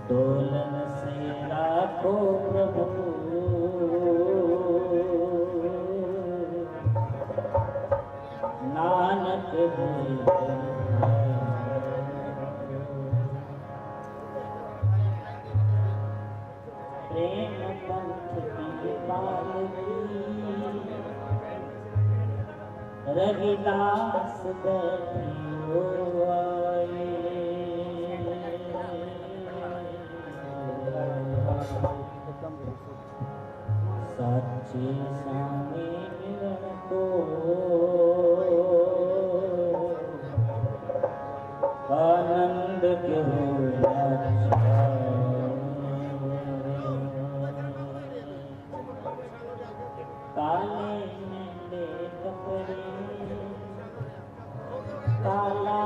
Dolan से राखो प्रभु नानक प्रेम पंथ की पालकी रविदास बैठियो आए। साची स्वामी मिलन को आनंद के हो काले मेले कपड़े काला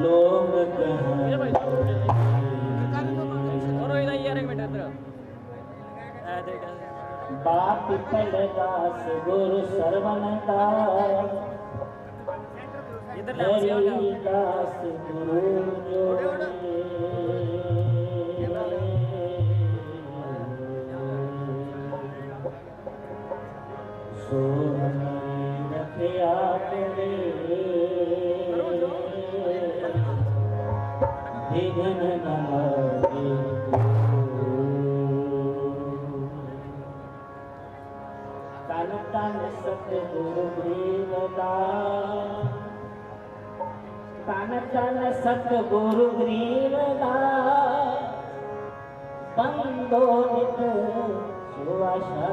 लोग बाप दास गुरु सरवण दास दास गुरु सतगुरु ग्रीवदास तन तन सतगुरु ग्रीवदास बंदो नित सुआशा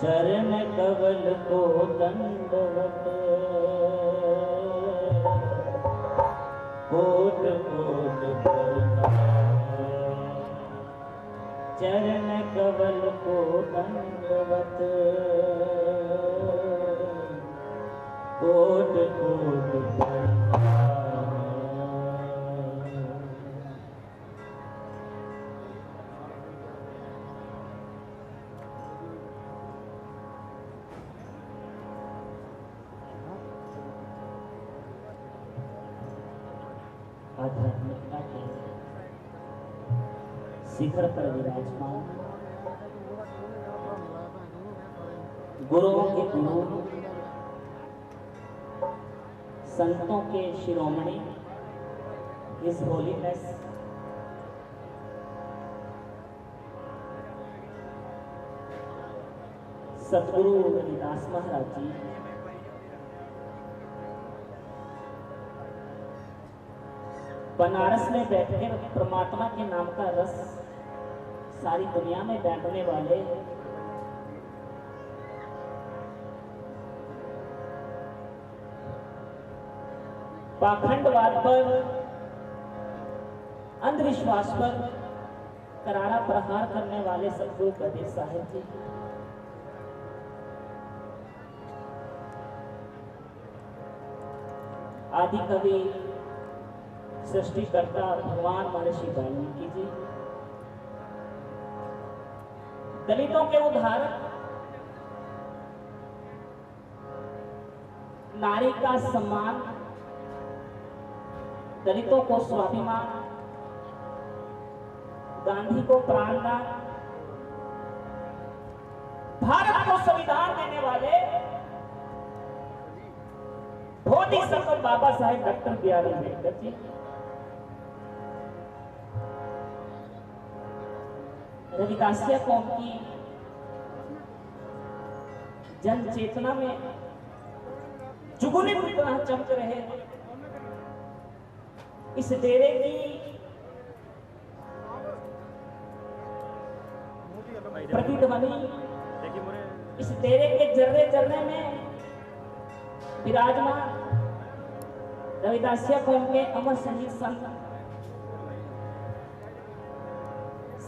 चरण कवल को दंडवत कोट कोट चरण कवल को दंडवत कोट कोट आध्यात्मिकता के शिखर पर विराजमान गुरुओं के गुरु संतों के शिरोमणि इस होलीनेस सतगुरु रविदास महाराज जी बनारस में बैठकर परमात्मा के नाम का रस सारी दुनिया में बांटने वाले पाखंडवाद पर अंधविश्वास पर करारा प्रहार करने वाले सतगुरु कबीर साहिब जी आदि कवि सृष्टिकर्ता भगवान महर्षि वाल्मीकि जी दलितों के उद्धारक नारी का सम्मान दलितों को स्वाभिमान गांधी को प्राणदान भारत को संविधान देने वाले बोधिसत्व बाबा साहेब डॉक्टर बी.आर. अम्बेडकर जी रविदासिया कौम की जन चेतना में जुगनू की तरह चमक रहे इस डेरे की प्रतिध्वनि इस डेरे के जर्रे जर्रे में विराजमान रविदासिया कौम के अमर शहीद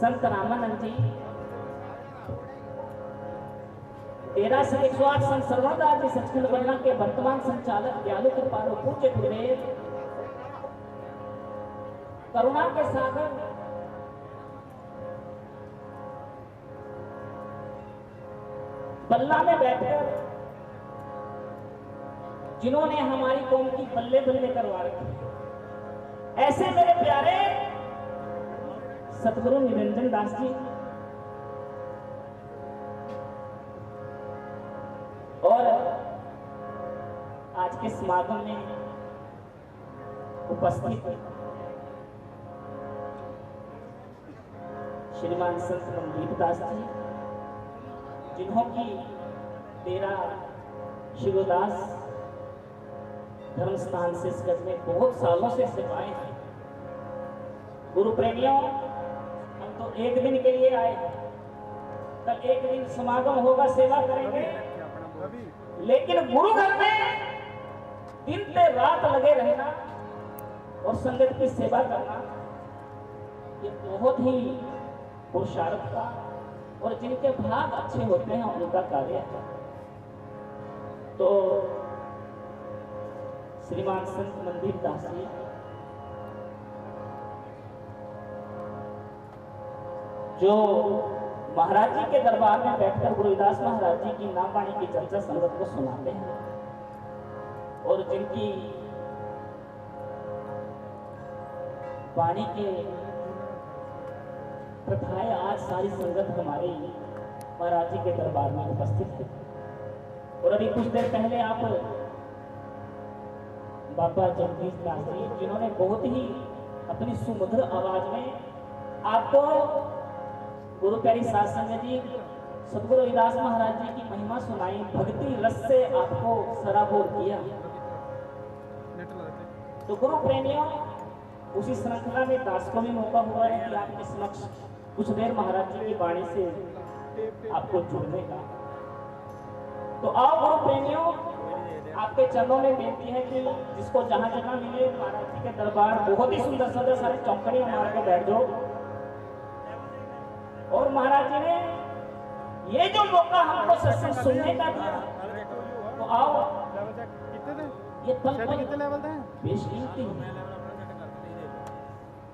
संत रामानंद जी 13 से 108 संत सर्वदास जी सचखंड बल्ला के वर्तमान संचालक दयालु कृपालु पूज्य गुरुदेव करुणा के सागर बल्ला में बैठकर जिन्होंने हमारी कौम की बल्ले बल्ले करवा रखी, ऐसे मेरे प्यारे सतगुरु निरंजन दास जी और आज के समागम में उपस्थित श्रीमान संत मनदीप दास जी, जिन्हों की तेरा शिवदास धर्म स्थान से इसगढ़ में बहुत सालों से सेवाएं हैं। गुरु प्रेमियों, हम तो एक दिन के लिए आए, कल एक दिन समागम होगा, सेवा करेंगे, लेकिन गुरु घर में दिन पे रात लगे रहना और संगत की सेवा करना ये बहुत ही पुरुषार्थ का और जिनके भाग अच्छे होते हैं उनका कार्य है। तो श्रीमान संत मनदीप दास जी जो महाराज जी के दरबार में बैठकर गुरुदास महाराज जी की नाम वाणी की चर्चा संगत को सुनाते हैं और जिनकी वाणी के प्रथाएं आज सारी संगत हमारे महाराज जी के दरबार में उपस्थित है। और अभी कुछ देर पहले आप बाबा जगदीश दास जी, जिन्होंने बहुत ही अपनी सुमधुर आवाज में आपको गुरु प्यारी साध संगत जी सतगुरु रविदास महाराज जी की महिमा सुनाई, भक्ति रस से आपको सराबोर किया। तो गुरु प्रेमियों, उसी श्रृंखला में दास को भी मौका हुआ है कि आपके समक्ष कुछ देर महाराज जी की वाणी से आपको जुड़ने का। तो आओ गुरु प्रेमियों, आपके चरणों में बेनती है कि जिसको जहां जहां मिले महाराज जी के दरबार बहुत ही सुंदर सुंदर सारे चौकड़ियां मार के बैठ जाओ। और महाराज जी ने ये जो मौका हमको सत्संग सुनने का दिया, तो आओ ये पल बेशकीमती है,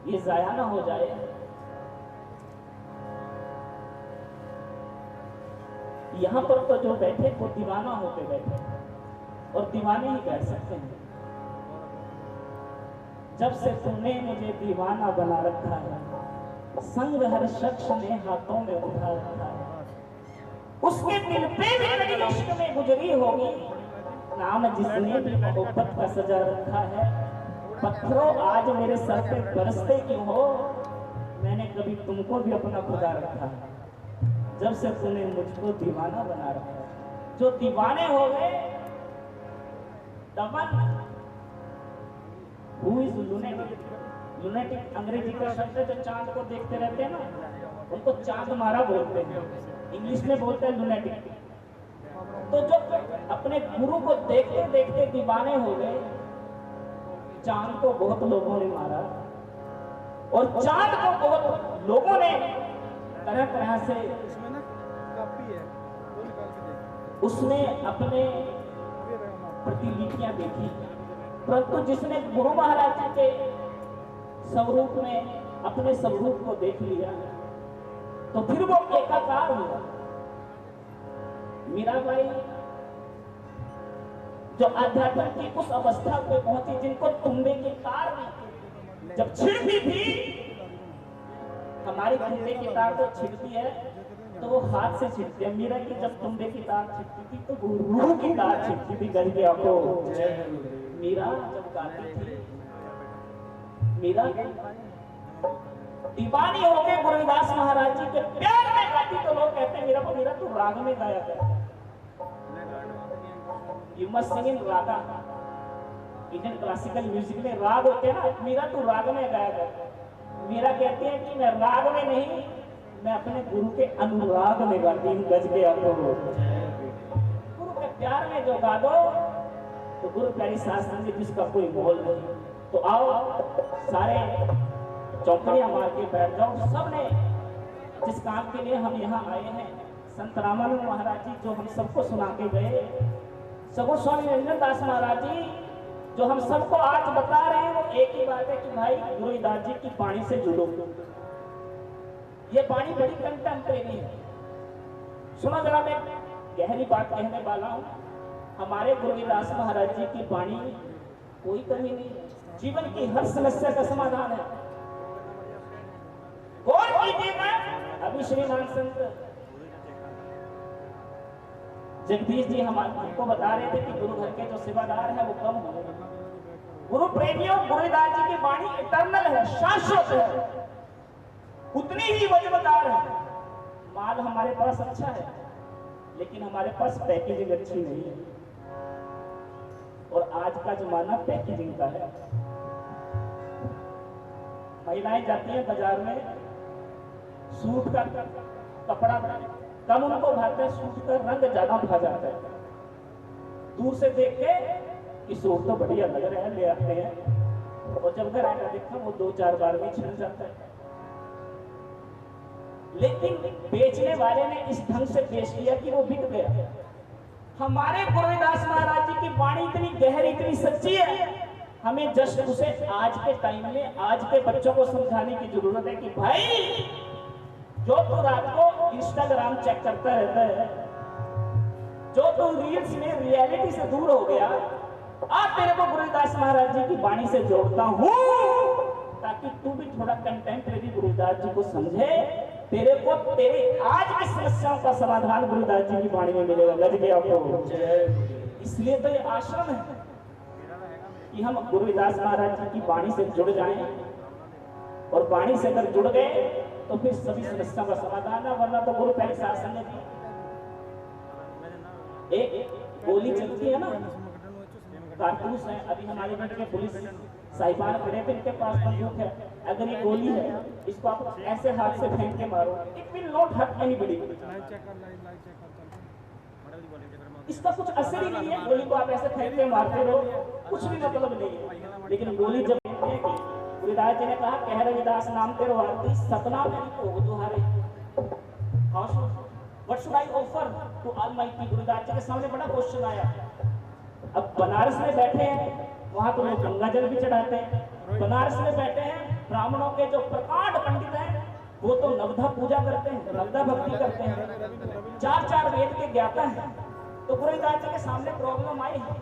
ये जाया ना हो जाए। यहाँ पर तो जो बैठे वो दीवाना होके बैठे और दीवाने ही बैठ सकते हैं। जब से तुमने मुझे दीवाना बना रखा है, संग हर शख्स ने हाथों में उठा रखा है, उसके दिल पे भी कभी इश्क में गुजरी होगी, नाम जिसने भी मोहब्बत का सजा रखा है। पत्थरों आज मेरे सर पे बरसते क्यों हो, मैंने कभी तुमको भी अपना खुदा रखा है। जब से तूने मुझको दीवाना बना रखा है, जो दीवाने हो गए दमन हु इज लुनेटिक, लुनेटिक अंग्रेजी का शब्द है, जो चांद को देखते रहते हैं ना, उनको चांद मारा बोलते हैं, इंग्लिश में बोलते हैं लुनेटिक। तो जो अपने गुरु को देखते देखते दीवाने हो गए, चांद को बहुत लोगों ने मारा और चांद को बहुत लोगों ने तरह तरह से उसमें अपने प्रतिलिपियां देखी, परंतु जिसने गुरु महाराज जी के स्वरूप में अपने स्वरूप को देख लिया तो फिर वो एकाकार हुआ। मीराबाई जो अध्यात्म की उस अवस्था पे पहुंची जिनको तुम्बे की तार में जब छिड़ती थी, हमारी तुम्बे की तार तो छिड़ती है तो वो हाथ से छिड़ती है, मीरा की जब तुम्बे की तार छिड़ती थी तो वो रूह की तार छिड़ती थी। गल के आपको मीरा जब गाती थी, मीरा दीवानी हो गए गुरुदास महाराज जी के प्यार में गाती, तो लोग कहते हैं मीरा को, मीरा तू राग में गाया कर, you must sing in raga. Indian classical music में राग होते हैं ना, मीरा तू राग में गाया कर। मीरा कहती है कि मैं राग में नहीं, मैं अपने गुरु के अनुराग में गाती हूँ। गज के आपको गुरु के प्यार में जो गा दो तो गुरु प्यारी शास्त्र में जिसका कोई मोल नहीं। तो आओ सारे चौकड़ियां मार के बैठ जाओ। सबने जिस काम के लिए हम यहाँ आए हैं संत रामानंद महाराज जी जो हम सबको सुना के गए, सगो स्वामी निरंजन दास महाराज जी जो हम सबको आज बता रहे हैं, वो एक ही बात है कि भाई गुरु रविदास जी की वाणी से जुड़ो। ये वाणी बड़ी कंटेम्परेरी है। सुनो जरा, मैं गहरी बात कहने वाला हूँ। हमारे गुरु रविदास महाराज जी की वाणी कोई कमी नहीं है, जीवन की हर समस्या का समाधान है। कौन कीजिएगा? अभी श्रीमान संत जगदीश जी हमको बता रहे थे कि गुरु घर के जो सेवादार है वो कम हो गए। गुरु प्रेमियों, गुरु रविदास जी की वाणी इटर्नल है, शाश्वत है, उतनी ही वजनदार है। माल हमारे पास अच्छा है, लेकिन हमारे पास पैकेजिंग अच्छी नहीं है। और आज का जमाना पैकेजिंग का है। महिलाएं जाती हैं बाजार में, सूट का कपड़ा कम उनको भाता है, सूट का रंग ज्यादा भा जाता है। दूर से देख के कि सूट तो बढ़िया लग रहा है, ले आते हैं, और जब घर आकर देखा वो 2-4 बार में छिल जाता है। लेकिन बेचने वाले ने इस ढंग से पेश किया कि वो बिक गया। हमारे गुरु रविदास महाराज जी की वाणी इतनी गहरी, इतनी सच्ची है, हमें जस्ट उसे आज के टाइम में, आज के बच्चों को समझाने की जरूरत है कि भाई जो तू रात को इंस्टाग्राम चेक करता रहता है, जो तू रील्स में रियलिटी से दूर हो गया, आज तेरे को गुरु रविदास महाराज जी की वाणी से जोड़ता हूं ताकि तू भी थोड़ा कंटेम्परेरी गुरु रविदास जी को समझे। तेरे को तेरे आज की समस्याओं का समाधान गुरु रविदास जी की वाणी में मिलेगा। लग गया आपको? इसलिए तो ये आश्रम है कि हम गुरु रविदास महाराज जी की वाणी से जुड़ जाएं, और वाणी से अगर जुड़ गए तो फिर सभी समस्याओं का समाधान है। वरना तो गुरु पहले शासन ने दी, एक गोली चलती है ना, कारतूस है। अभी हमारे बेटे के पुलिस साहिबान खड़े थे, इनके पास बंदूक है। अगर ये गोली है, इसको आप ऐसे हाथ से फेंक के मारो, it will not hurt anybody. इसका कुछ असर ही नहीं है। गोली को आप ऐसे फेंक के मारते रहो, कुछ भी मतलब नहीं है। लेकिन गोली जब गुरुदास जी ने कहा, कह रविदास नाम तेरो आरती, सतना मेरी भोग दुहारे। What should I offer to Almighty? Gurudas जी के सामने बड़ा क्वेश्चन आया। अब बनारस में बैठे हैं, वहां तो लोग गंगा जल भी चढ़ाते हैं। बनारस में बैठे हैं, ब्राह्मणों के जो प्रकांड पंडित हैं वो तो नवधा पूजा करते हैं, नवधा भक्ति करते हैं, 4 वेद के ज्ञाता हैं। तो गुरुदास जी के सामने प्रॉब्लम आई है,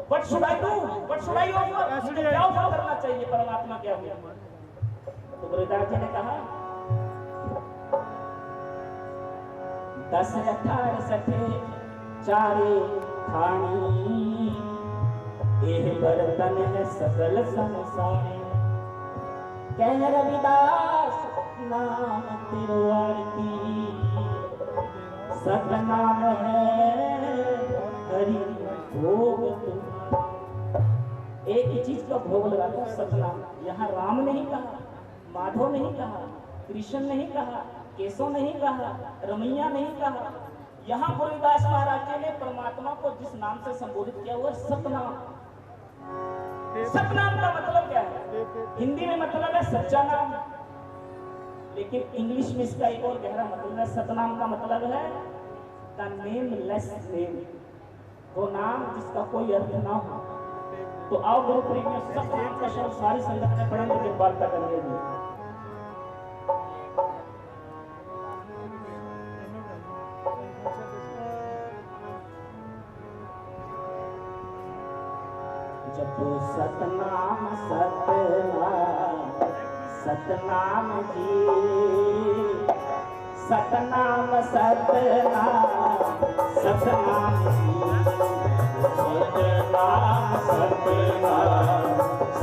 What should I do? What should I offer? मुझे क्या ऑफर करना चाहिए? परमात्मा क्या हुआ? तो गुरुदास जी ने कहा, 10 18 सठे चारे खानी, एह बर्तन है सकल संसार। कह रविदास नाम तेरो आरती, सतनाम है हरि भोग तुम। एक ही चीज का भोग लगाता है, सतनाम। यहाँ राम नहीं कहा, माधव नहीं कहा, कृष्ण नहीं कहा, केशव नहीं कहा, रमैया नहीं कहा। यहाँ गुरु रविदास महाराज जी ने परमात्मा को जिस नाम से संबोधित किया हुआ सतनाम। सतनाम का मतलब क्या है? हिंदी में मतलब है सच्चा नाम, लेकिन इंग्लिश में इसका एक और गहरा मतलब है। सतनाम का मतलब है द नेमलेस नेम, वो नाम जिसका कोई अर्थ ना हो। तो आओ गुरु प्रेमियों, सतनाम का शब्द सारी संगत में पढ़ेंगे, फिर बात करेंगे। जपो सतनाम सतनाम सतनाम जी, सतनाम सतनाम सतनाम जी, सतनाम सतनाम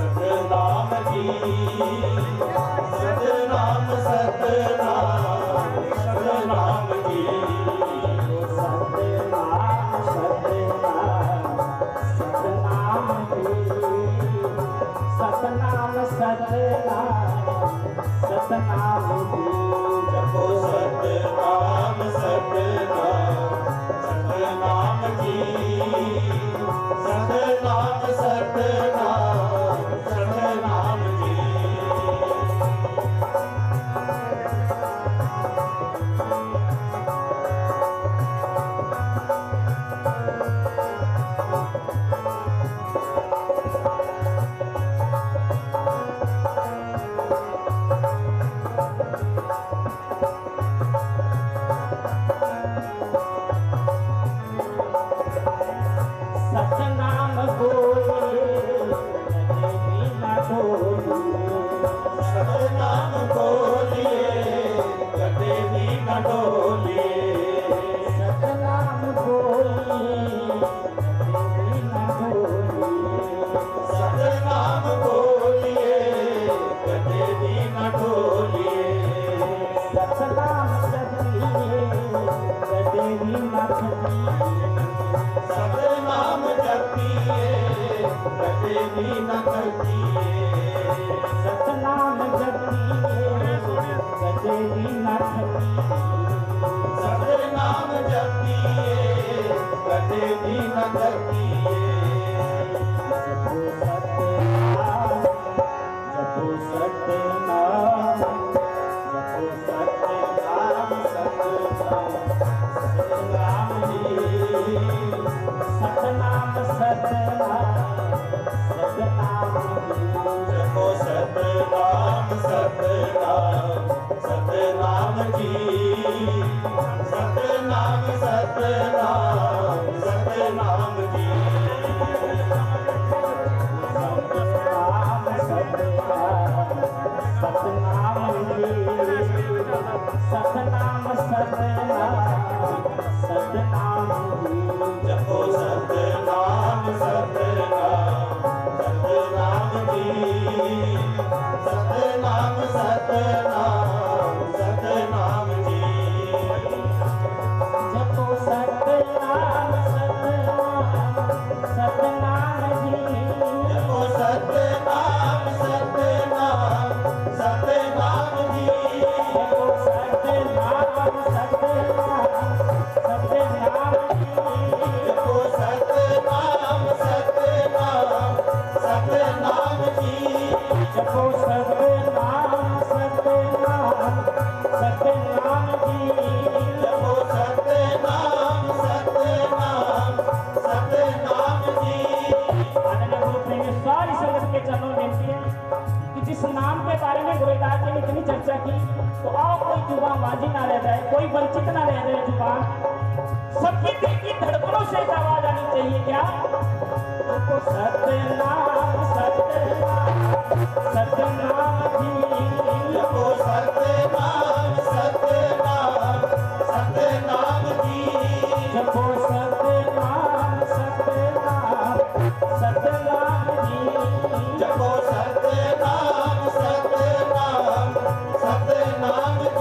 सतनाम जी, सतनाम सतनाम सतनाम जी, सतनाम सतनाम सतनाम जी, सतनाम सतनाम सतनाम जी। जपो सतनाम सतनाम सतनाम जी, कटे भी न थकिए, सतनाम जपिए कटे भी न थकिए, सतनाम जपिए कटे भी न थकिए। जपो सतनाम जपो सतनाम सतनाम जी, सतनाम सतनाम सतनाम जपो सतनाम सतनाम सतनाम जी, सतनाम सतनाम सतनाम जी, सतनाम सतनाम सतनाम जपो सतनाम सतनाम सतनाम जी, सतनाम सतनाम सतनाम जी, जपो सतनाम सतनाम सतनाम जी, जपो सतनाम सतनाम सतनाम जी, जपो सतनाम सतनाम सतनाम जी, जपो सतनाम सतनाम सतनाम जी, जपो सतनाम सतनाम सतनाम जी, जपो सतनाम सतनाम सतनाम जी। आदरणीय गुरु प्रेमी सारी संगत के चरणों में बेनती है कि जिस नाम के बारे में गुरुदास जी ने इतनी चर्चा की, तो आओ कोई जुबान वाजी ना रह जाए, कोई वंचित ना रह जाए जुबान, सबकी दिल की धड़कनों से एक आवाज आनी चाहिए। क्या आपको सतनाम सतनाम सतनाम जी, जपो सतनाम सतनाम सतनाम जी, जपो सतनाम सतनाम सतनाम जी, जपो सतनाम सतनाम सतनाम जी, सतनाम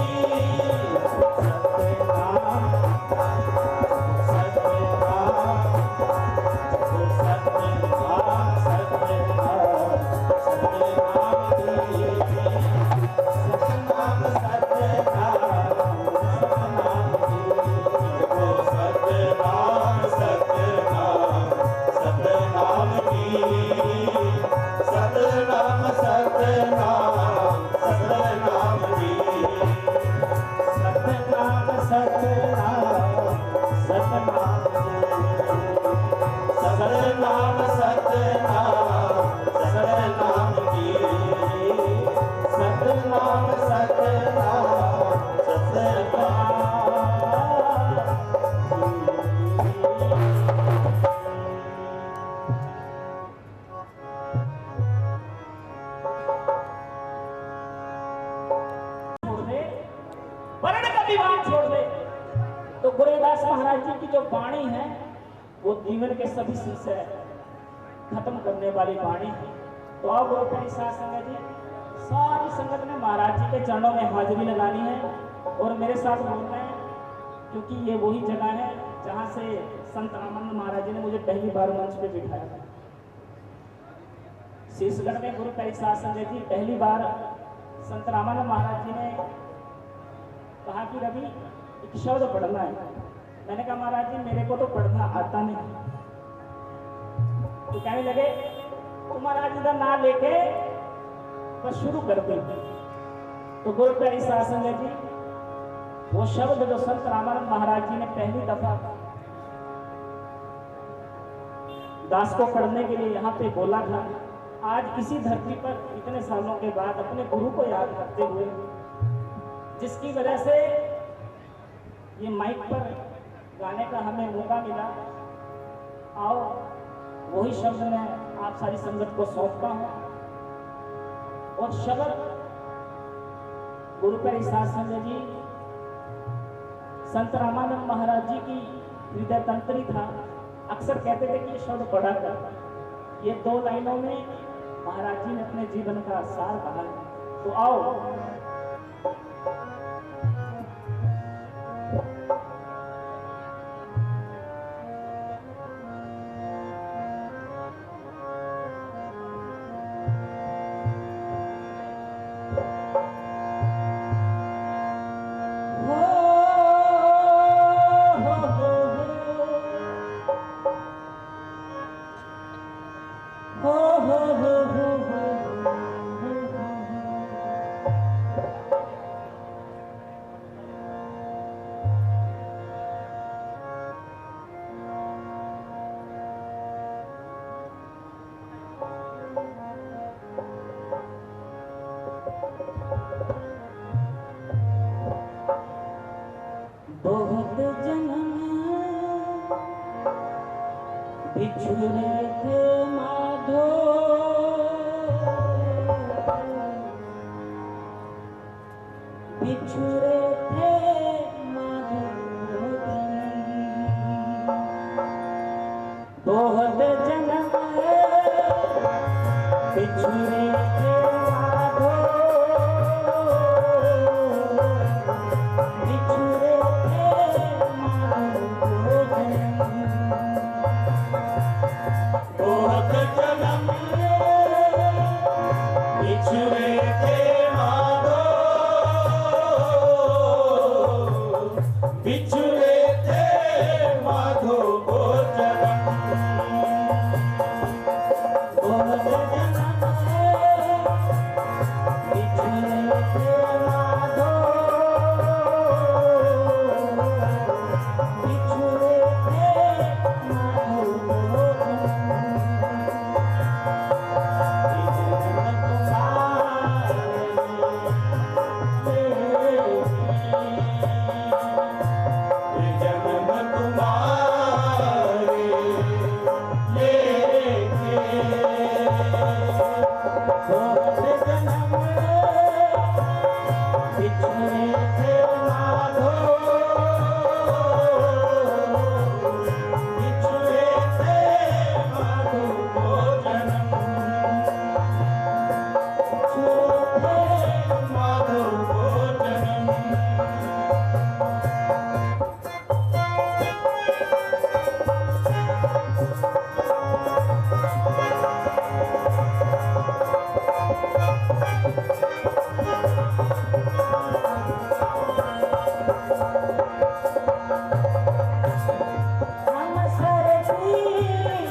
तो गुरुदास महाराज जी की जो वाणी है वो जीवन के सभी सिलसिले खत्म करने वाली वाणी है। तो आओ गुरु प्यारी साध संगत जी, सारी संगत ने महाराज जी के चरणों में हाजिरी लगानी है और मेरे साथ बोलना है, क्योंकि ये वही जगह है जहाँ से संत रामानंद महाराज जी ने मुझे पहली बार मंच पे बिठाया था। शीशगढ़ में गुरु प्यारी साध संगत जी पहली बार संत रामानंद महाराज जी ने कहा कि रवि एक शब्द पढ़ना है। मैंने कहा महाराज जी मेरे को तो पढ़ना आता नहीं। तो कहने लगे तो महाराज जी का नाम लेके बस शुरू कर दे। तो गुरु प्यारी साध संगत जी वो शब्द जो संत रामानंद महाराज जी ने पहली दफा दास को पढ़ने के लिए यहाँ पे बोला था, आज इसी धरती पर इतने सालों के बाद अपने गुरु को याद करते हुए, जिसकी वजह से ये माइक पर गाने का हमें मौका मिला, आओ वही शब्द मैं आप सारी संगत को सौंपता हूँ। और शब्द गुरु प्यारी साध संगत जी संत रामानंद महाराज जी की हृदय तंत्री था। अक्सर कहते थे कि ये शब्द पढ़ा कर। ये 2 लाइनों में महाराज जी ने अपने जीवन का सार कहा है। तो आओ बहुत जन्म बिछुड़े थे माधो, बिछुड़े थे माधो। बहुत जन्म बिछुड़े थे माधो, बिछुड़े थे माधो जन्म। बहुत जन्म बिछुड़े थे माधो, बिछुड़े थे माधो को जन्म। बहुत जन्म बिछुड़े थे माधो, बिछुड़े थे माधो जन्म तुम्हारे लेके, बहुत जन्म बिछुड़े थे माधो, बिछुड़े थे माधो को जन्म। माधो को जन्म। हम सरदीन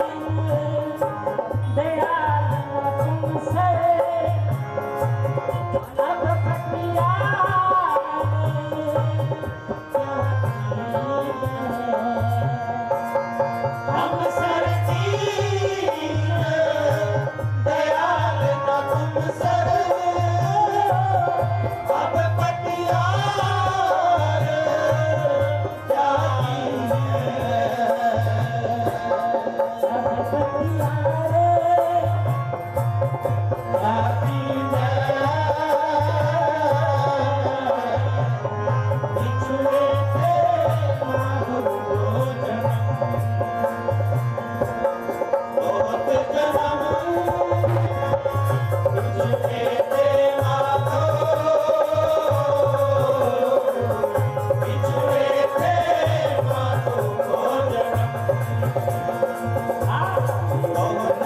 दयाल तुमसे अब पटिया हम सरदीन दयाल न तुम सर, अब पटियार क्या अब पटिया बिछुड़े थे माधो को जन्म। बहुत जन्म बिछुड़े थे माधो, बिछुड़े थे माधो को जन्म। बहुत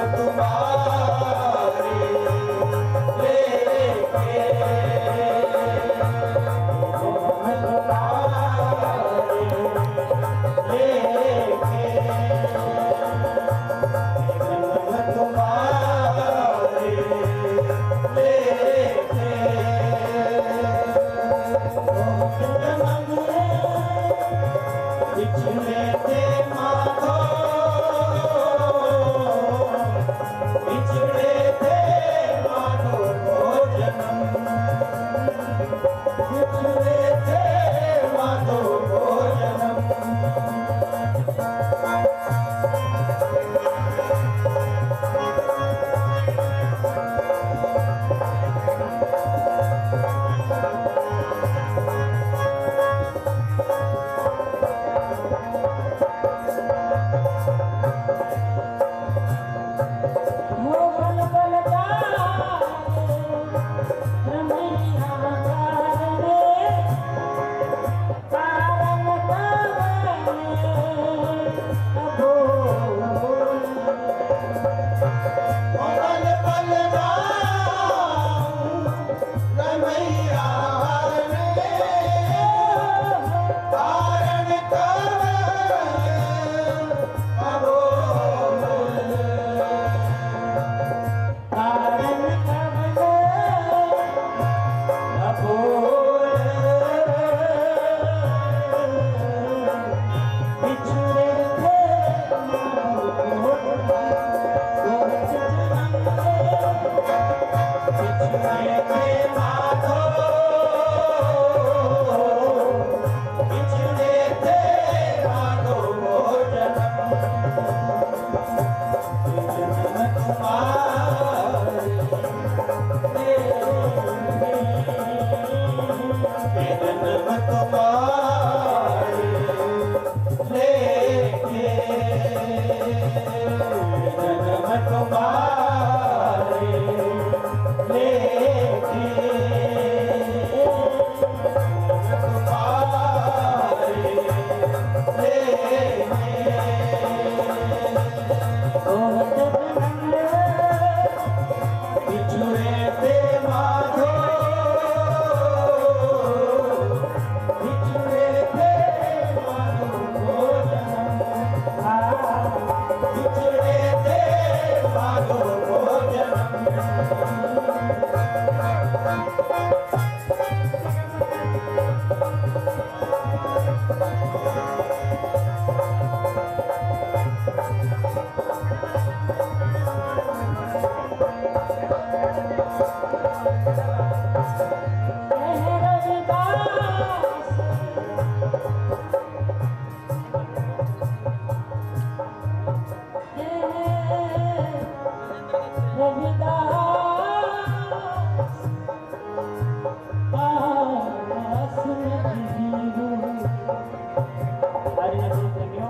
तुम्हारे लेके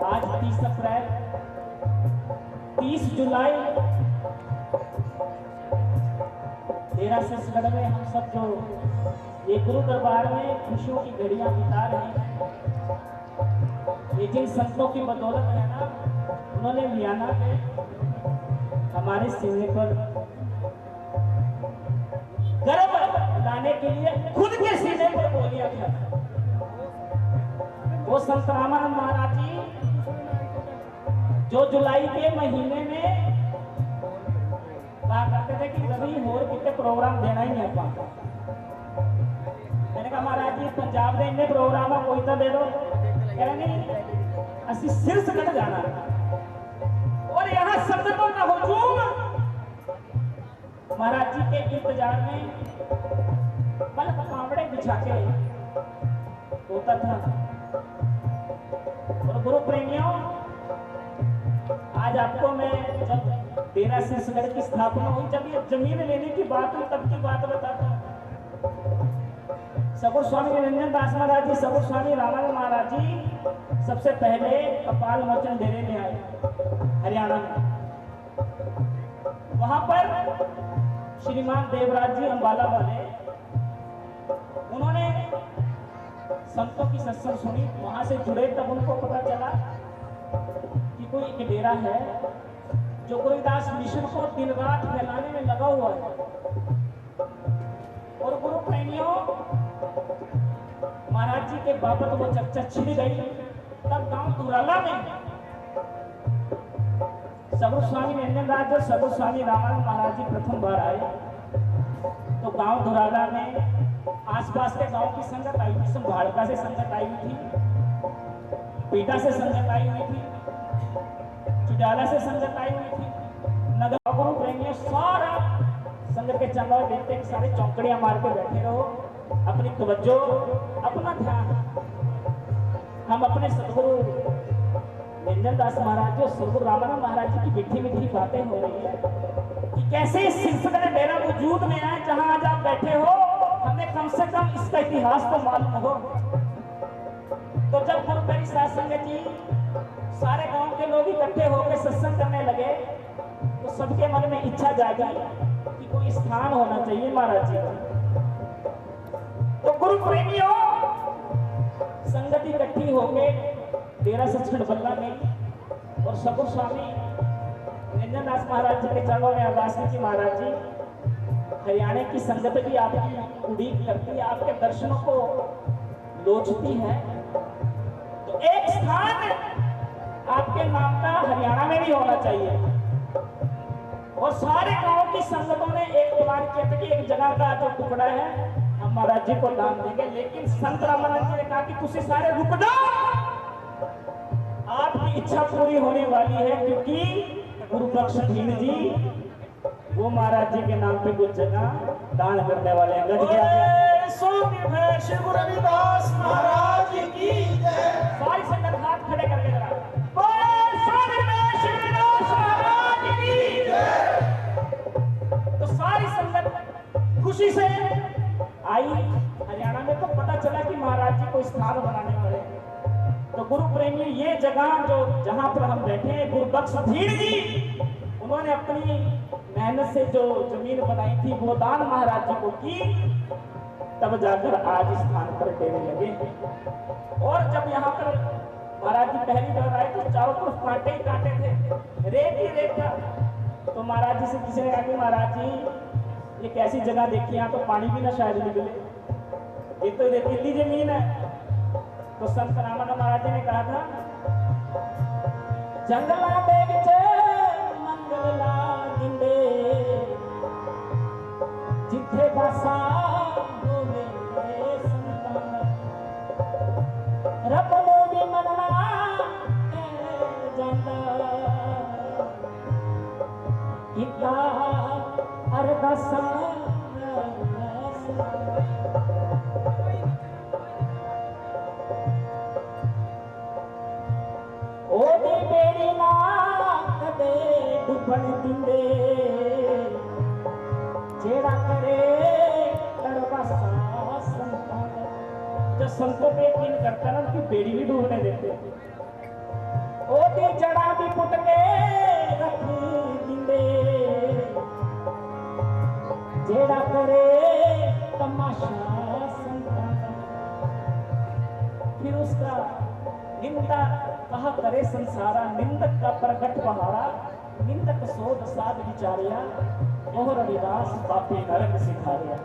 आज 30 अप्रैल 30 जुलाई डेरा सिरसगढ़ में हम सब जो ये गुरु दरबार में खुशियों की घड़ियां बिता रहे हैं, ये जिन संतों की बदौलत है ना, उन्होंने मियाना के हमारे सीने पर गर्व लाने के लिए खुद के सीने पर बोलिया था। वो संत रामानंद महाराज जी जो जुलाई के महीने में कहा करते थे कि कभी होर कितने प्रोग्राम देना ही नहीं पाता। मैंने कहा महाराज जी पंजाब में इन्ने प्रोग्राम है, कोई तो दे दो। कह रहे नहीं, असि सिरसगढ़ जाना और यहाँ संगतों का हुजूम महाराज जी के इंतजार में पल कांवड़े बिछा के होता था। और गुरु प्रेमियों, आज आपको मैं जब डेरा सिरसगढ़ की स्थापना हुई, जब ये जमीन लेने की बात हुई, तब की बात बताता हूँ। सगुर स्वामी निरंजन दास महाराज जी, सगुर स्वामी रामानंद महाराज जी सबसे पहले कपाल मोचन डेरे में आए हरियाणा में। वहां पर श्रीमान देवराज जी अंबाला वाले, उन्होंने संतों की सत्संग सुनी, वहां से जुड़े। तब उनको पता चला कि कोई एक डेरा है जो गुरुदास मिशन को दिन रात फैलाने में लगा हुआ है। और गुरु प्रेमियों, महाराज जी के बाबत वो चर्चा छिड़ गई। तब गांव दुराला में सगुर स्वामी निरंजनदास जो सगुर स्वामी रामानंद महाराज जी प्रथम बार आए तो गांव दुराला में आसपास के गांव की संगत आई थी। संभाड़का से संगत आई हुई थी, पीटा से संगत आई हुई थी, चुडाला से संगत आई हुई थी। नगर गुरु प्रेमियों सारा संगत के चंदा देते सारे चौकड़ियां मार के बैठे रहो, अपनी तवज्जो, अपना ध्यान। हम अपने सदगुरु निरंजनदास महाराज जो सदगुरु रामानंद महाराज जी की मीठी मीठी बातें हो रही है कि कैसे इस सिलसिले में डेरा वजूद में आए जहां आज आप बैठे हो। हमें कम से कम इसका इतिहास तो मालूम हो। तो जब गुरु प्रेमी साध संगत जी सारे गांव के लोग इकट्ठे होकर सत्संग करने लगे तो सबके मन में इच्छा जागी कि कोई स्थान होना चाहिए महाराज जी का। तो गुरु प्रेमियों संगत इकट्ठी होकर डेरा सचखंड बल्ला गई और सगुर स्वामी निरंजनदास महाराज जी के चरणों में अरदास की महाराज जी हरियाणा की संगत भी आपकी उड़ीक करती है, आपके दर्शनों को लोचती है। तो एक स्थान आपके नाम का हरियाणा में भी होना चाहिए। और सारे गांव की संगतों ने एक प्लान किया था कि एक जगह का जो टुकड़ा है हम महाराज जी को दान देंगे। लेकिन संत रामानंद जी ने कहा कि तुझे सारे रुक जाओ, आपकी इच्छा पूरी होने वाली है, क्योंकि गुरु बख्श भीड़ जी वो महाराज जी के नाम पे कुछ जगह दान करने वाले हैं। श्री गुरु रविदास महाराज की जय। सारी संगत हाथ खड़े करके जरा तो सारी संगत खुशी से आई। हरियाणा में तो पता चला कि महाराज जी को स्थान बनाने वाले हैं। तो गुरु प्रेमी ये जगह जो जहां पर हम बैठे हैं गुरु बख्श भीड़ जी उन्होंने अपनी मेहनत से जो जमीन बनाई थी वो दान महाराज जी को की, तब जाकर आज स्थान पर डेरे लगे। और जब यहाँ पर महाराज जी पहली बार आए तो चारों तरफ कांटे ही कांटे थे, रेत ही रेत था। तो महाराज जी से किसी ने कहा कि महाराज जी ये कैसी जगह देखी, यहाँ तो पानी भी ना शायद निकले, ये तो रेतीली जमीन है। तो संत रामानंद महाराज जी ने कहा था जंगला दे विच मंगल लागिंदे जिथे बसा होवे संतान रब नूं भी मनना जांदा किता अरदासां ओदी बेड़ी ना कदे डुबण दिंदे जेड़ा करे करवासा संतान। जो संतों पे यकीन करता ना उनकी बेड़ी भी डूबने देते। ओदी जड़ा भी पुट के रख दिंदे जेड़ा करे तमाशा संतान। फिर उसका निंदा कहा करे संसारा, निंदक का प्रगट पहाड़ा, निंदक सोध साध विचारिया, ओह रविदास पापी नरक सिखारिया।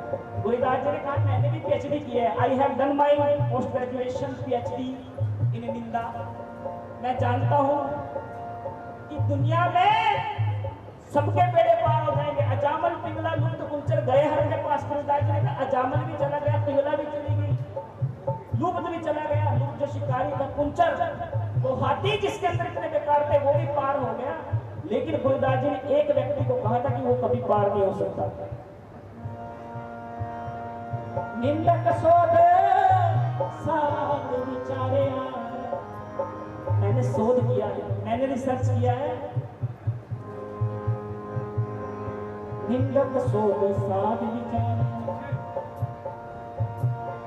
गुरुदास जी ने कहा मैंने भी पीएचडी की है, I have done my post graduation PhD in निंदा। मैं जानता हूँ कि दुनिया में सबके बेड़े पार हो जाएंगे। अजामल पिंगला लुप्त गुंचर गए हर के पास। गुरुदास जी ने कहा अजामल भी चला गया, पिंगला भी चली गई, लुप्त भी चला गया। लुप्त जो शिकारी था कुंचर, वो हाथी जिसके अंदर इतने बेकार थे वो भी पार हो गया। लेकिन गुरुदास जी ने एक व्यक्ति को कहा था कि वो कभी पार नहीं हो सकता। निंदक शोध साध विचारे, मैंने शोध किया है, मैंने रिसर्च किया है। निंदक शोध साध विचारे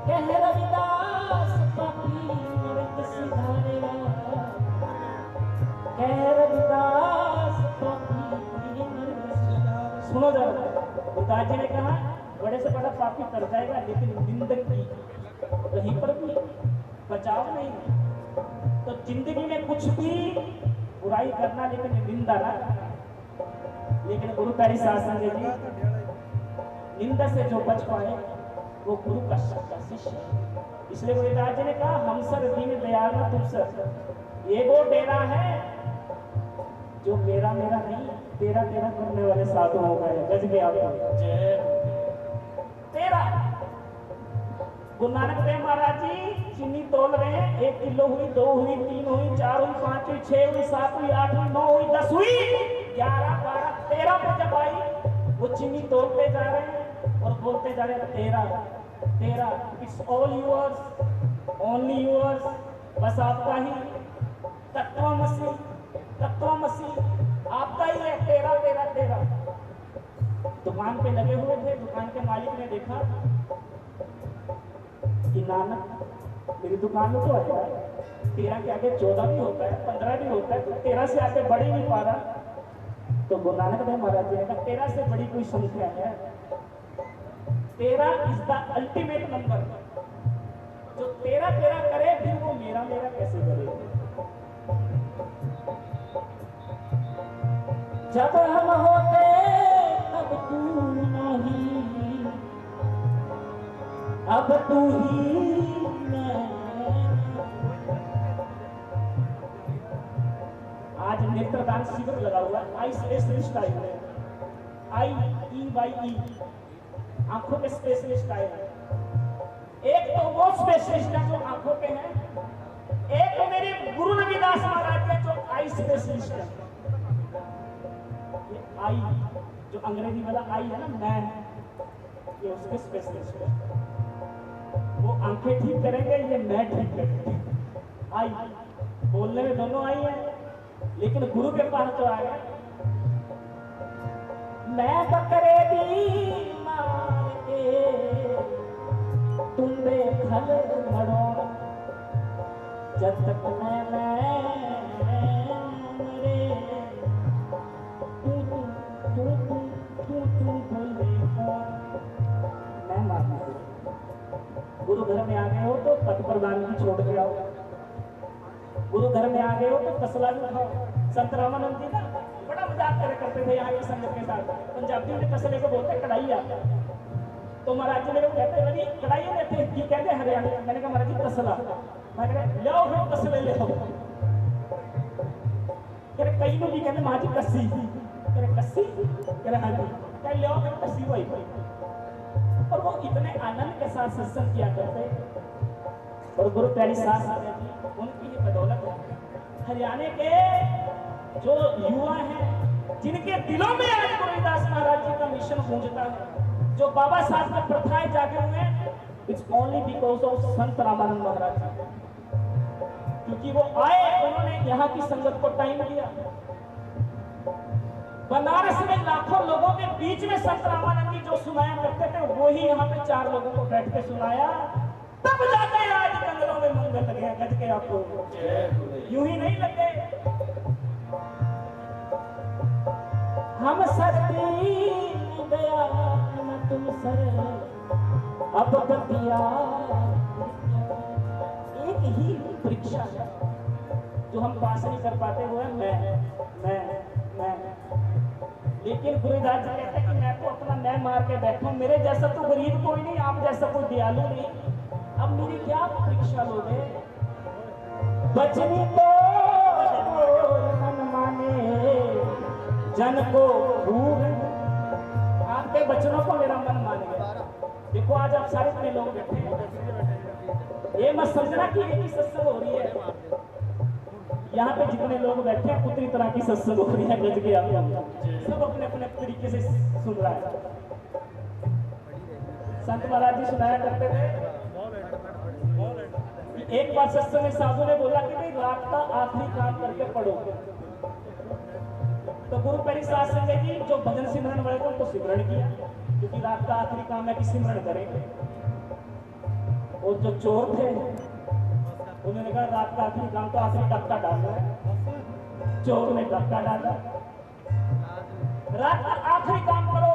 कह रविदास पापी नरक सिधारेगा, कह रविदास पापी नरक सिधारेगा। सुनो जरा, गुरुदास जी ने कहा बड़े से बड़ा पापी कर जाएगा, लेकिन निंदक की कहीं पर भी बचाव नहीं। तो जिंदगी में कुछ भी बुराई करना लेकिन निंदा ना करना। लेकिन गुरु प्यारी साध संगत जी, निंदा से जो बच पाए वो गुरु का सच्चा शिष्य है। इसलिए गुरुदास जी ने कहा, हम सर दीन दयाल न तुम सर। ये वो डेरा है जो मेरा मेरा नहीं, तेरा तेरा करने वाले साधुओं का है। गज के आप तेरा। गुरु नानक देव महाराज जी चीनी तोल रहे हैं, 1 किलो हुई, 2 हुई, 3 हुई, 4 हुई, 5 हुई, 6 हुई, 7 हुई, 8 हुई, 9 हुई, 10 हुई, 11, 12, 13 पे जब आई वो चीनी तोलते जा रहे हैं और बोलते जा रहे हैं, तेरा तेरा, it's all yours, only yours, बस आपका ही, तत्वमसि तत्वमसि, आपका ही है, तेरा तेरा तेरा। दुकान पे लगे हुए थे, दुकान के मालिक ने देखा कि नानक मेरी दुकान में तो आएगा, 13 के आगे 14 भी होता है, 15 भी होता है, तो 13 से आगे बढ़ ही नहीं पा रहा। तो गुरु नानक देव महाराज जी ने कहा, 13 से बड़ी कोई संख्या है, 13 इज द अल्टीमेट नंबर। जो 13 13 करे फिर वो मेरा मेरा कैसे करे। जब हम होते तब तू नहीं, अब तू ही मैं। आज नेत्रदान शिविर लगा हुआ है, आई स्पेशलिस्ट आए हुए हैं, IEYE, आंखों के स्पेशलिस्ट आए हैं। एक तो वो स्पेशलिस्ट है जो आंखों के हैं, एक तो मेरे गुरु रविदास महाराज है जो आई स्पेशलिस्ट है। ये आई जो अंग्रेजी वाला आई है ना, मैं, ये उसके स्पेशलिस्ट है। वो आंखें ठीक करेंगे, ये मैं ठीक करेंगे। आई बोलने में दोनों आई है, लेकिन गुरु के पास तो आएगा, मैं बकरे दी मार के तुम बेखल मरो, जब तक मैं मरे तू बोले मैं मारना। गुरु घर में आ गए हो तो पद प्रदान भी छोड़ के आओ, गुरु घर में आ गए हो तो तसला भी उठाओ। संत रामानंद जी ना बड़ा मजाक करे करते थे यहाँ की संगत के साथ। पंजाबी में तसले को बोलते कढ़ाइया, तो महाराज जी मेरे को कहते हैं कढ़ाइया देते हैं, ये कहते हैं हरियाणा। मैंने कहा महाराज जी तसला, मैं कह ले आओ फिर तसले ले आओ। कह कई लोग कहते माँ जी कस्सी, कह कस्सी, कह हाँ जी, कह ले आओ फिर कस्सी वही। और वो इतने आनंद के साथ सत्संग किया करते। और गुरु प्यारी साध संगत जी, उनकी ये बदौलत है हरियाणा के जो युवा हैं, जिनके दिलों में आज गुरुदास महाराज जी का मिशन गूंजता है, जो बाबा साहब के प्रथाएं जागे हुए हैं, इट्स ओनली बिकॉज ऑफ संत रामानंद महाराज जी। क्योंकि वो आए, उन्होंने यहाँ की संगत को टाइम दिया। बनारस में लाखों लोगों के बीच में संत रामानंद जी जो सुनाया करते थे, वही यहाँ पे 4 लोगों को बैठ के सुनाया, तब जाते आज जंगलों में मंगल लगे। गज के आपको यूं ही नहीं लगे। हम सर दीन दयाल न तुम सर, अब बतिया। एक ही परीक्षा है जो हम पास नहीं कर पाते, वो है मैं। लेकिन गुरुदास जी कहते हैं कि मैं तो अपना मैं मार के बैठा हूं, मेरे जैसा तो गरीब कोई नहीं, आप जैसा कोई दयालु नहीं, अब मेरी क्या परीक्षा लोगे। बचनी तो मन माने जन को भूल, आपके बचनों को मेरा मन मान गया। देखो आज आप सारे इतने लोग बैठे हैं, ये मत समझना कि एक ही सत्संग हो रही है। यहाँ पे जितने लोग बैठे हैं उतनी तरह की सत्संग हो रही है। गज के आप सब अपने अपने तरीके से सुन रहा है। संत महाराज जी सुनाया करते थे, एक बार सत्संग में साधु ने बोला कि भाई रात का आखिरी काम करके पढ़ो। तो गुरु प्यारी साध संगत जी जो भजन सिमरन वाले थे उनको सिमरन किया, क्योंकि रात का आखिरी काम है कि सिमरन करेंगे। और जो चोर थे उन्होंने कहा रात का आखिरी काम तो आखिरी डक्का डालना है। चोर ने डक्का डाला। रात का आखिरी काम करो।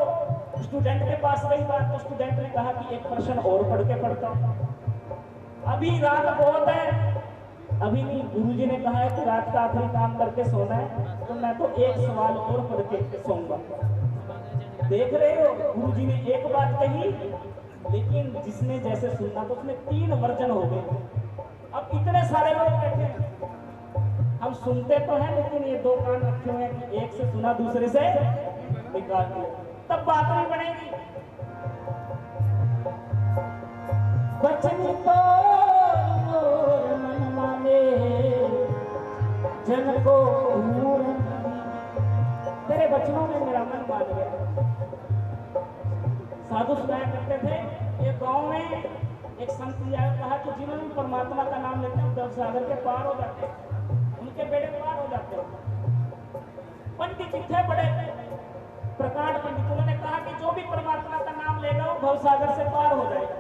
स्टूडेंट के पास गई बात, तो स्टूडेंट ने कहा कि एक प्रश्न और पढ़ के पढ़ता हूं, अभी रात बहुत है, अभी नहीं, गुरुजी ने कहा है कि रात का आखिरी काम करके सोना है, तो मैं तो एक सवाल और पढ़ के सोऊंगा। देख रहे हो, गुरुजी ने एक बात कही, लेकिन जिसने जैसे सुनना तो उसमें 3 वर्जन हो गए। अब इतने सारे लोग बैठे हैं, हम सुनते तो हैं, लेकिन ये 2 कान रखे हुए हैं कि एक से सुना दूसरे से निकाल दिया, तब बात नहीं बनेगी। बचनी तो मोर मन माने, जन को नूर, तेरे बचनों में मेरा मन मान गया। साधु सुनाया करते थे, एक गांव में एक संत जी आया, कहा कि जिन्होंने परमात्मा का नाम लेते हैं दस सागर के पार हो जाते हैं, उनके बेड़े पार हो जाते हैं। पंडित जी थे बड़े प्रकांड पंडित, उन्होंने कहा कि जो भी परमात्मा का नाम लेगा वो भवसागर से पार हो जाएगा।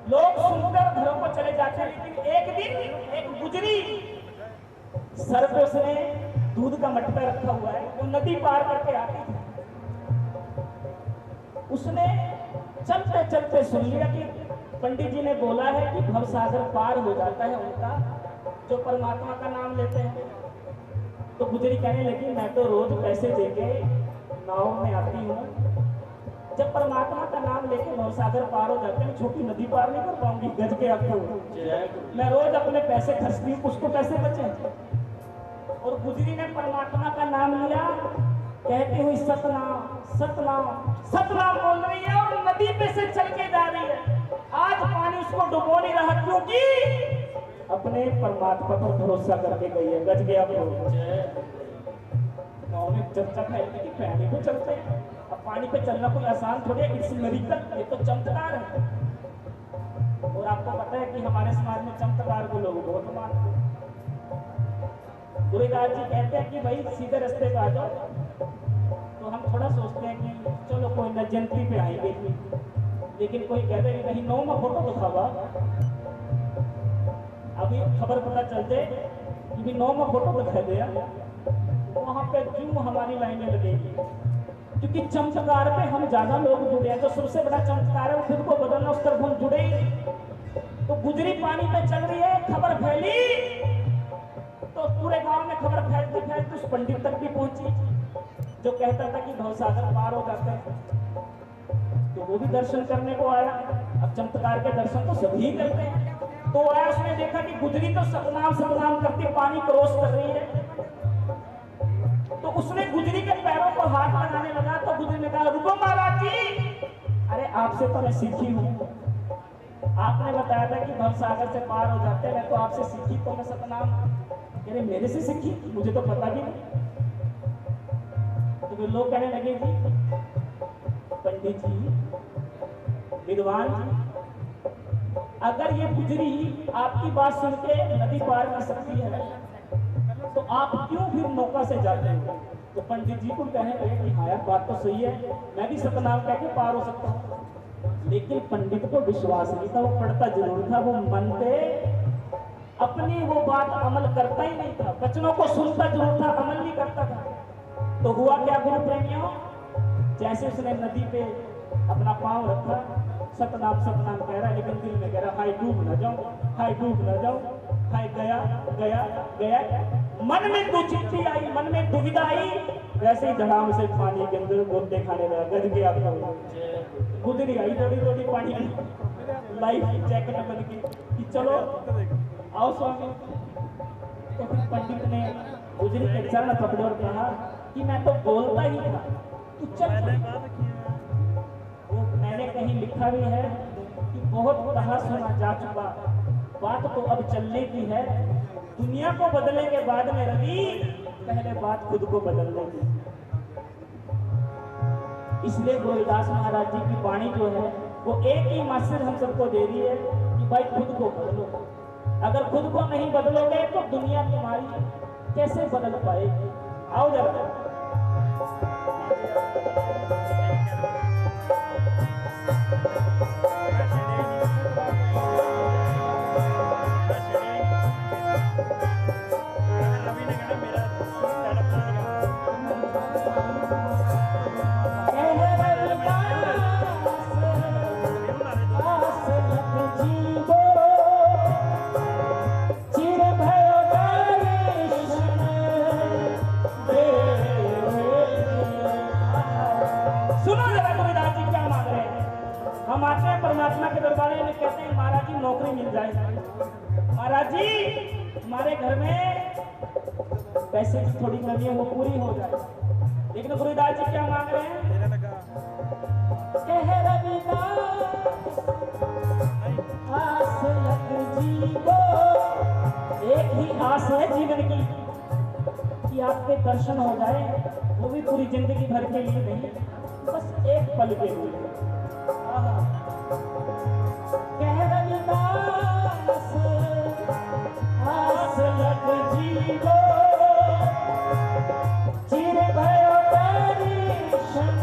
लोग सुनकर घरों को चले जाते हैं, लेकिन एक दिन एक गुजरी सर पे उसने दूध का मटका रखा हुआ है, वो नदी पार करके आती थी। उसने चलते चलते सुन लिया कि पंडित जी ने बोला है कि भवसागर पार हो जाता है उनका जो परमात्मा का नाम लेते हैं। तो गुजरी कहने लगी, मैं तो रोज पैसे देके नाव में आती हूँ, जब परमात्मा का नाम लेके भवसागर पार हो जाते हैं, छोटी नदी पार नहीं कर पाऊंगी, गज के आपको मैं रोज अपने पैसे खर्चती हूँ, कुछ तो पैसे बचे। और गुजरी ने परमात्मा का नाम लिया, कहती हुई सतनाम सतनाम सतनाम बोल रही है, और नदी पे से चल के जा रही है। आज पानी उसको डुबो नहीं रहा, क्योंकि अपने परमात्मा पर भरोसा करके गई है। गज गया गाँव में चर्चा फैलती कि पानी पे चलते हैं। अब पानी पे चलना कोई आसान थोड़ी है, इट्स मिरेकल, ये तो चमत्कार है। और आपको पता है कि हमारे समाज में चमत्कार को लोग बहुत मानते हैं। गुरुदास जी कहते हैं कि भाई सीधे रास्ते पे आ जाओ, तो हम थोड़ा सोचते हैं कि चलो कोई न जयंती पे आएंगे, लेकिन कोई कहते हैं कि नहीं 9 में फोटो दिखावा। अभी खबर पता चलते कि 9 में फोटो दिखा दिया, वहां पे क्यों हमारी लाइनें लगेगी, क्योंकि चमत्कार पे हम ज्यादा लोग जुड़े हैं। जो सबसे बड़ा चमत्कार है वो खुद को बदलना, उस तरफ हम जुड़े ही। तो गुजरी पानी पे चल रही है, खबर फैली तो पूरे गांव में खबर फैलती फैलती उस पंडित तक भी पहुंची, जो कहता था कि भवसागर पार हो जाते हैं। तो वो भी दर्शन करने को आया। अब चमत्कार के दर्शन तो सभी करते हैं, तो आया, उसने देखा कि गुजरी तो सतनाम करती पानी क्रॉस कर रही है। तो उसने गुजरी के पैरों को हाथ लगाने लगा, तो गुजरी ने कहा, रुको महाराज जी, अरे आपसे तो मैं सीखी हूँ, आपने बताया था कि भवसागर से पार हो जाते हैं, मैं तो आपसे सीखी, तो मैं सतनाम, अरे मेरे से सीखी, मुझे तो पता भी नहीं। तो लोग कहने लगे जी पंडित जी, विद्वान जी, अगर ये गुजरी आपकी बात सुन के नदी पार कर सकती है, तो आप क्यों फिर नौका से जाते हैं? तो पंडित जी को कहने लगे कि हाँ यार, बात तो सही है, मैं भी सतनाम कह के पार हो सकता हूँ। लेकिन पंडित को विश्वास नहीं था, वो पढ़ता जरूर था, वो मन पे अपनी वो बात अमल करता ही नहीं था, वचनों को सुनता जरूर था, अमल नहीं करता था। तो हुआ क्या गुरु प्रेमियों, जैसे उसने नदी पे अपना पांव रखा, सतनाम सतनाम कह रहा है, लेकिन दिल में कह रहा, हाय डूब न जाऊं, हाय डूब न जाऊं, हाय गया गया गया। मन में दुचित्ती आई, मन में दुविधा आई, वैसे ही धड़ाम से पानी के अंदर गोते खाने लगा। गज गया गुजरी आई थोड़ी थोड़ी पानी में, लाइफ जैकेट बन गई कि चलो आओ स्वामी। तो फिर पंडित ने गुजरी के चरण पकड़े और कहा कि मैं तो बोलता ही था, तू चल। वो मैंने कहीं लिखा भी है कि बहुत कहा सुना जा चुका, बात तो अब चलने की है। दुनिया को बदलने के बाद में रवि, पहले बात खुद को बदलने की। इसलिए गोविंदास महाराज जी की वाणी जो है वो एक ही मैसेज हम सबको दे रही है कि भाई खुद को बदलो। अगर खुद को नहीं बदलोगे तो दुनिया तुम्हारी कैसे बदल पाएगी। आओ जरा हमारे घर में पैसे की थोड़ी कमी है, वो पूरी हो जाए। लेकिन गुरुदास जी क्या मांग रहे हैं? कह रविदास आस लग जीवो, एक ही आस है जीवन की कि आपके दर्शन हो जाए, वो भी पूरी जिंदगी भर के लिए नहीं, बस एक पल के लिए। कह रविदास आस लग जीवो, चिर भयो दर्शन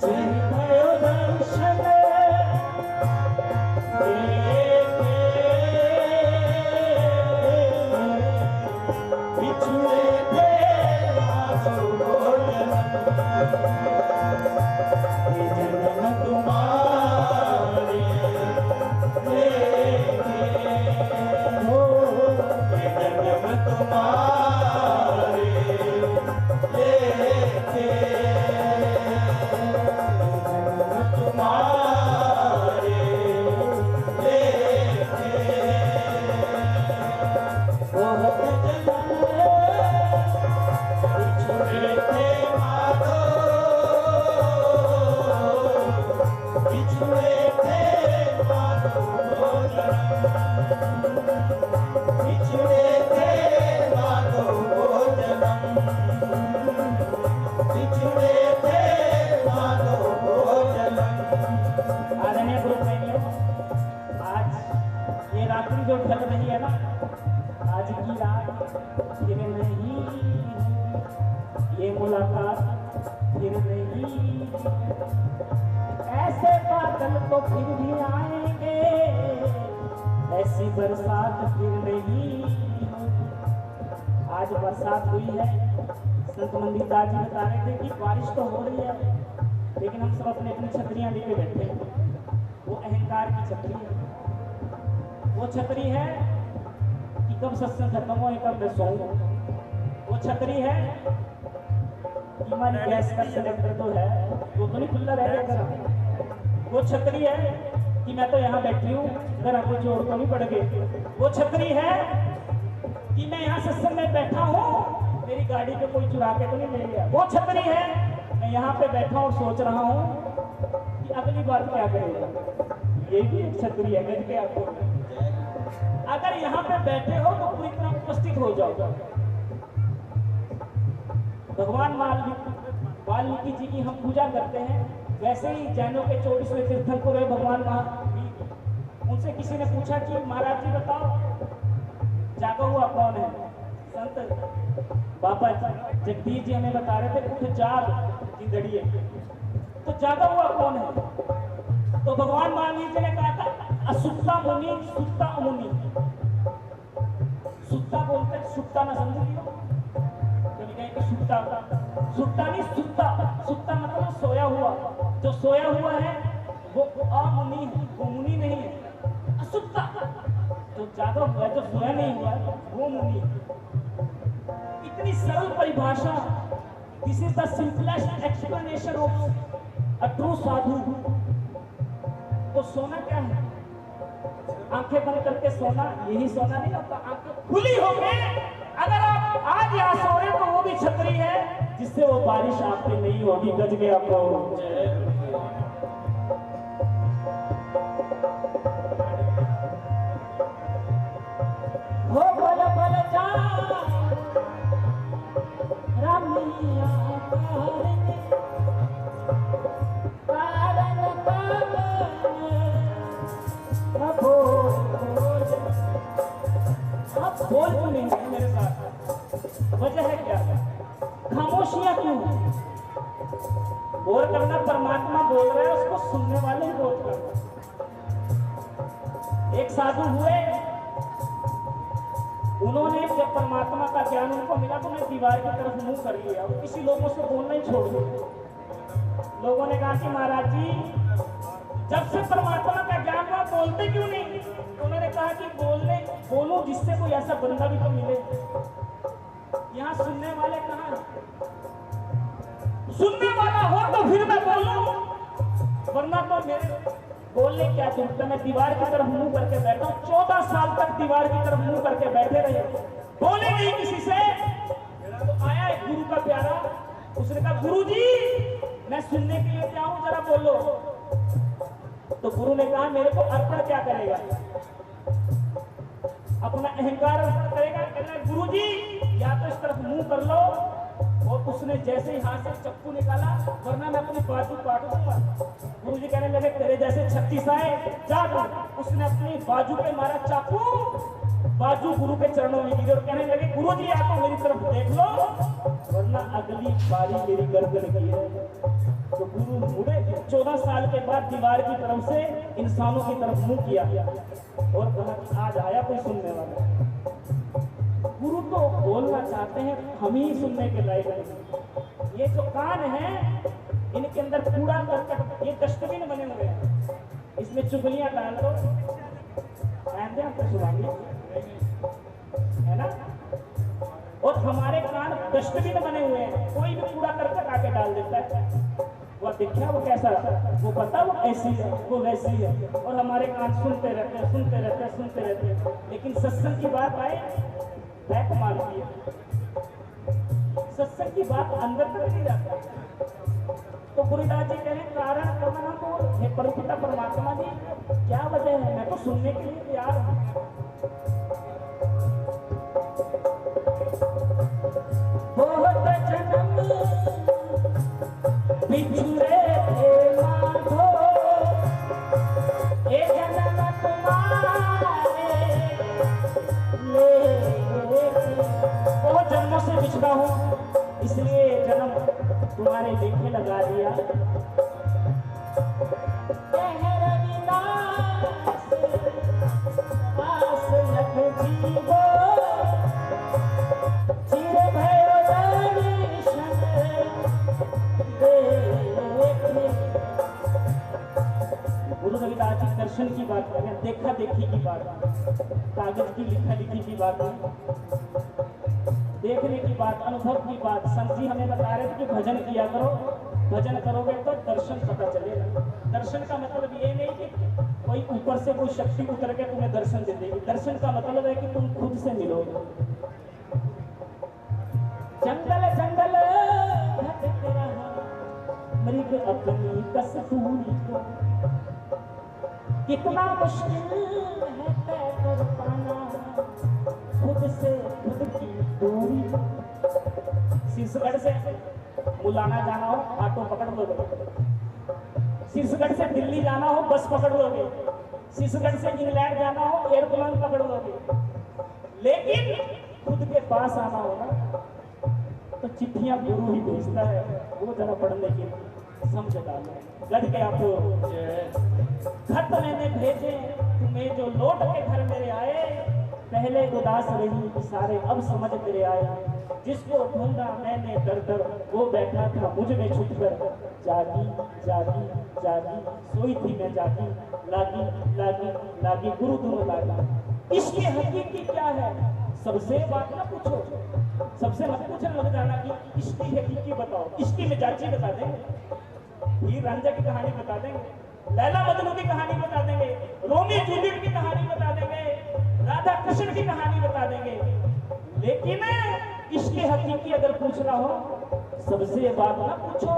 चिर भयो दर्शन बिछुड़े थे माधव भोजन, ये जन्म तुम्हारे लेके, हो ये जन्म तुम्हारे लेके, जन्म तुम्हारे लेके, बहुत बिछुड़े थे माधव, बिछुड़े थे माधव भोजन, बिछुड़े थे माधव भोजन, बिछुड़े थे माधव भोजन। आदरणीय गुरु प्रेमियों, आज ये रात्रि जो ढल रही है ना, आज की रात फिर नहीं, ये मुलाकात फिर नहीं, ऐसे बादल तो फिर भी आएंगे, ऐसी बरसात फिर नहीं। आज बरसात हुई है, संत मंदिर दास जी बता रहे थे कि बारिश तो हो रही है, लेकिन हम सब अपनी अपनी छतरियां लेके बैठे हैं। वो अहंकार की छतरी है, वो छतरी है कि कब सत्संग खत्म हो, कब मैं सोऊं। वो छतरी है कि हमारी गैस का सिलेंडर तो है, वो तो नहीं खुला रह जाएगा। वो छतरी है कि मैं तो यहाँ बैठी हूँ, अगर आपको चोर तो नहीं पड़ गए। वो छतरी है कि मैं यहाँ सत्संग में बैठा हूँ, मेरी गाड़ी पे कोई चुरा के तो नहीं ले गया। वो छतरी है मैं यहाँ पे बैठा और सोच रहा हूँ कि अगली बार क्या करेगा। ये भी एक छतरी है, गज के आपको। अगर यहाँ पे बैठे हो तो पूरी तरह उपस्थित हो जाओ। भगवान वाल्मीकि जी की हम पूजा करते हैं, वैसे ही जैनों के 24वें तीर्थंकर हुए भगवान महावीर। उनसे किसी ने पूछा कि महाराज जी बताओ जागा हुआ कौन है? संत बाबा जगदीश जी हमें बता रहे थे उठ जाग जिंदड़ी है, तो जागा हुआ कौन है? तो भगवान महावीर जी ने कहा था असुप्ता मुनि सुप्ता मुनि। सुप्ता बोलते सुप्ता ना समझ लियो, कभी कहीं कि सुप्ता सुप्ता नहीं, सुप्ता सुप्ता मतलब सोया हुआ। जो सोया हुआ है वो अमुनि है, वो मुनि नहीं है। असुप्ता जो जागा हुआ है, जो सोया नहीं हुआ है, वो मुनि है। इतनी सरल परिभाषा, this is the simplest explanation of a true sadhu. तो सोना क्या है? आंखें बंद करके सोना, यही सोना नहीं होता। आंखें खुली हो गए, अगर आप आज यहाँ सो रहे हो तो वो भी छतरी है जिससे वो बारिश आप पे नहीं होगी। गज के आपको हो बल बल जा रामिया कारण अब बोल क्यों नहीं है मेरे साथ? वजह है क्या? खामोशियां क्यों? बोल करना परमात्मा बोल रहा है, उसको सुनने वाले ही बोल करना। एक साधु हुए, उन्होंने जब परमात्मा का ज्ञान उनको मिला तो उन्हें दीवार की तरफ मुंह कर लिया और किसी लोगों से बोलना ही छोड़ दिया। लोगों ने कहा कि महाराज जी जब से परमात्मा का ज्ञान हुआ बोलते क्यों नहीं? तो उन्होंने कहा कि बोलूं जिससे कोई ऐसा बंदा भी तो मिले। यहाँ सुनने वाले कहाँ हैं? सुनने वाला हो तो फिर मैं बोलूं, वरना तो मेरे बोलने क्या जरूरत है, मैं दीवार की तरफ मुंह करके बैठा हूँ। 14 साल तक दीवार की तरफ मुंह करके बैठे रहे, बोले नहीं किसी से। तो आया एक गुरु का प्यारा, उसने कहा गुरुजी मैं सुनने के लिए क्या हूं, जरा बोलो। तो गुरु ने कहा मेरे को अर्पण क्या करेगा, अपना अहंकार अर्पण करेगा। कहना गुरुजी या तो इस तरफ मुंह कर लो, और उसने जैसे ही हाथ से चक्कू निकाला, वरना मैं अपनी बाजू काट दूंगा। गुरुजी कहने लगे तेरे जैसे 36 आए जा। उसने अपनी बाजू पे मारा चाकू, बाजू गुरु के चरणों में गिरी और कहने लगे गुरुजी या तो मेरी तरफ देख लो, वरना अगली बारी मेरी गर्दन की है। तो गुरु मुड़े, 14 साल के बाद दीवार की तरफ से इंसानों की तरफ मुंह किया और कहा कि आज आया कोई सुनने वाला। गुरु तो बोलना चाहते हैं, हम ही सुनने के लायक हैं। ये जो कान है इनके अंदर कूड़ा करकट, ये डस्टबिन बने हुए हैं, इसमें चुगलियां डाल दो, है ना। और हमारे कान डस्टबिन बने हुए हैं, कोई भी कूड़ा करकट आके डाल देता है। वो देखा वो कैसा, वो पता वो ऐसी है वो वैसी है, और हमारे कान सुनते रहते हैं सुनते रहते हैं सुनते रहते हैं। लेकिन सत्संग की बात आए बैक मारती है, सत्संग की बात अंदर तक नहीं जाता। तो गुरुदास जी कह रहे कारण करना बोल, हे परमपिता परमात्मा जी क्या वजह है, मैं तो सुनने के लिए तैयार हूं। बिछुड़े थे माधो ये जन्म तुम्हारे बहुत जन्मों से बिछड़ा हूँ, इसलिए जन्म तुम्हारे लेखे लगा दिया। गुरु रविदास जी दर्शन की बात करें, देखा देखी की बात, कागज की लिखा लिखी की बात, देखने की बात, अनुभव की बात। संत जी हमें बता रहे थे कि भजन किया करो, भजन करोगे तो दर्शन पता चलेगा। दर्शन का मतलब ये नहीं कि कोई ऊपर से कोई शक्ति उतर के तुम्हें दर्शन दे देगी। दर्शन का मतलब है कि तुम खुद से मिलोगे। जंगल जंगल भटक रहा मृग अपनी कसूरी को, कितना मुश्किल है तय कर पाना खुद से खुद की दूरी। शीशगढ़ से मुलाना जाना हो ऑटो पकड़ लोगे, शीशगढ़ से दिल्ली जाना हो बस पकड़ लोगे, शीशगढ़ से इंग्लैंड जाना हो एयरप्लेन पकड़ लोगे। लेकिन खुद के पास आना हो ना तो चिट्ठियां गुरु ही भेजता है, वो जरा पढ़ने की समझ डालो। गढ़ के आपको खत मैंने भेजे तुम्हें जो लौट के घर मेरे आए, पहले उदास रही सारे अब समझ मेरे आए। जिसको ढूंढा मैंने दर दर वो बैठा था मुझ में छुप कर, जागी जागी जागी सोई थी मैं जागी, लागी लागी लागी गुरु धुन लागी। इसकी हकीकी क्या है सबसे बात ना पूछो, सबसे मत पूछने लग जाना कि इसकी हकीकी बताओ। इसकी मिजाजी बता देंगे, हीर रांझा की कहानी बता देंगे, लैला मजनू की कहानी बता देंगे, रोमी जूलियट की कहानी बता देंगे, राधा कृष्ण की कहानी बता देंगे। लेकिन इसकी हकीकी अगर पूछना हो सबसे बात ना पूछो,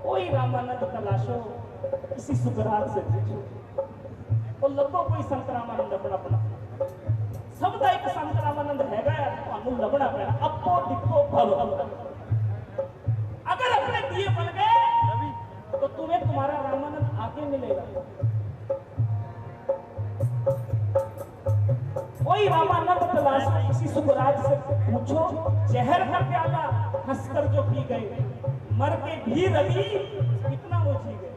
कोई रामानंद तलाशो, किसी सुकरात से पूछो, और लगो कोई संत रामानंद अपना अपना सबका एक संत रामानंद हैगा यार, ਤੁਹਾਨੂੰ ਲੱਭਣਾ ਪੈਣਾ अपो दिखो भव। अगर अपने दिए बन गए तो तुम्हें तुम्हारा रामानंद आगे मिलेगा। कोई रामानंद तलाश किसी सुकरात से पूछो, जहर का प्याला हंसकर जो पी गए, मर के भी रवि कितना वो जी गए।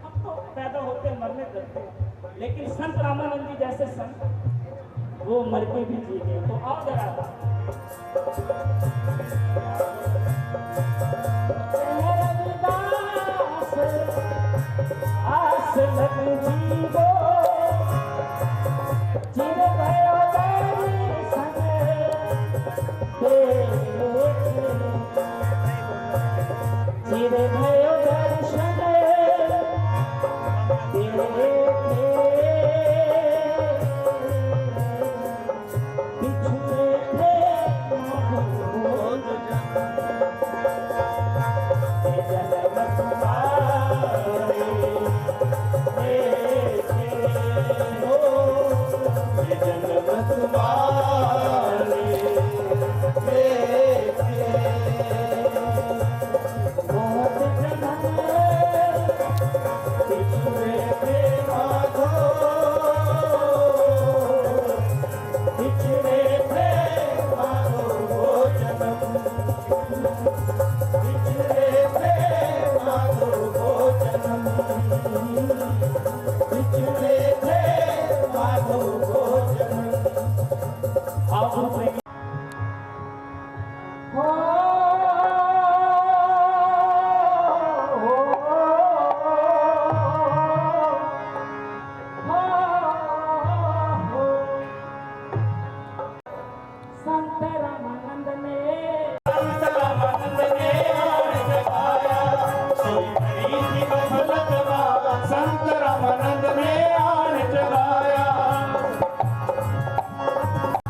हम तो पैदा होते मरने डरते, लेकिन संत रामानंद जी जैसे संत वो मर के भी जी गए। तो आओ जरा आस लग जीवो चिर भयो दर्शन चिर भयो दर्शन तेरे जन्म तुम्हारे देखे। बहुत जन्म बिछुड़े थे माधो, बिछड़े थे माधो वो जन्म, बिछड़े थे माधो वो जन्म, बिछड़े थे माधो वो जन्म। आप ग्रुप में संत रामानंद ने संत रामानंद ने आन जगाया, सोई बड़ी थी गफलत माँ। संत रामानंद ने आन जगाया,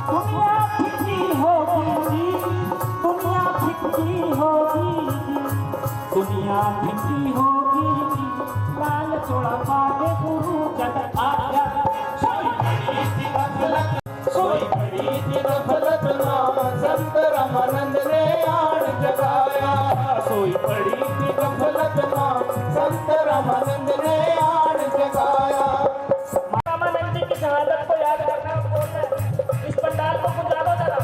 दुनिया फिकी होगी, दुनिया फिकी होगी, दुनिया फिकी होगी, लाल थोड़ा पागे गुरु जग आया। सोई बड़ी थी गफलत, सोई बड़ी थी गफलत माँ। संत रामानंद ने आन जगाया, सोई बड़ी थी गफलत माँ। संत रामानंद ने आन जगाया। रामानंद जी की शहादत को याद करना कौन है? इस पंडाल को गुजारो जरा।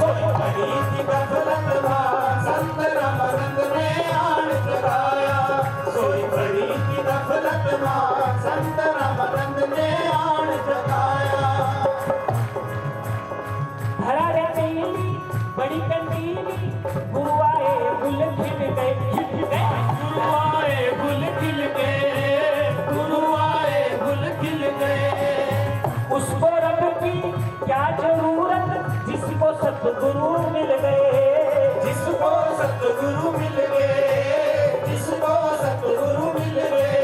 सोई बड़ी थी गफलत माँ। संत रामानंद ने आन जगाया, सोई बड़ी थी गफलत माँ। संत रामानंद ने आन जगाया। धरा रे पीली बड़ी कंदीली, गुरु आए गुल खिल गए, खिल गए। गुरु आए गुल खिल गए, गुरु आए गुल खिल गए। उसको रब की क्या जरूरत, जिसको सतगुरु मिल गए। जिसको सतगुरु मिल गए, जिसको सतगुरु मिल गए।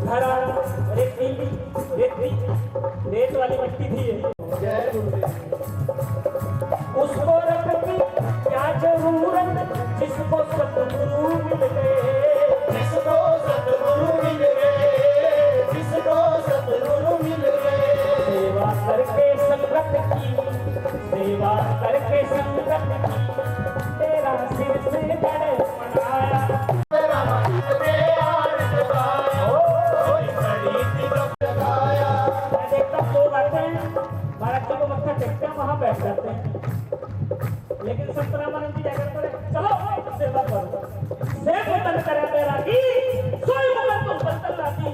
धरा रे पीली रेती, रेत वाली मिट्टी थी ये। जय गुरुदेव। उसको रब की क्या जरूरत, जिसको सतगुरु मिल गए। जिसको सतगुरु मिल गए, जिसको सतगुरु मिल गए। सेवा करके संगत की, सेवा करके संगत की, तेरा सिर से बड़े बनाया। रामानंद ने आन जगाया, सोई बड़ी थी गफलत जगाया। मैं देखता हूँ लोग आते हैं, महाराज जी को मत्था टेकते हैं, वहां बैठ जाते हैं। लेकिन संत रामानंद जी जाकर बोले चलो सेवा करो, सेव वतन करे तेरा की, सोई वतन तुम बंतन राती।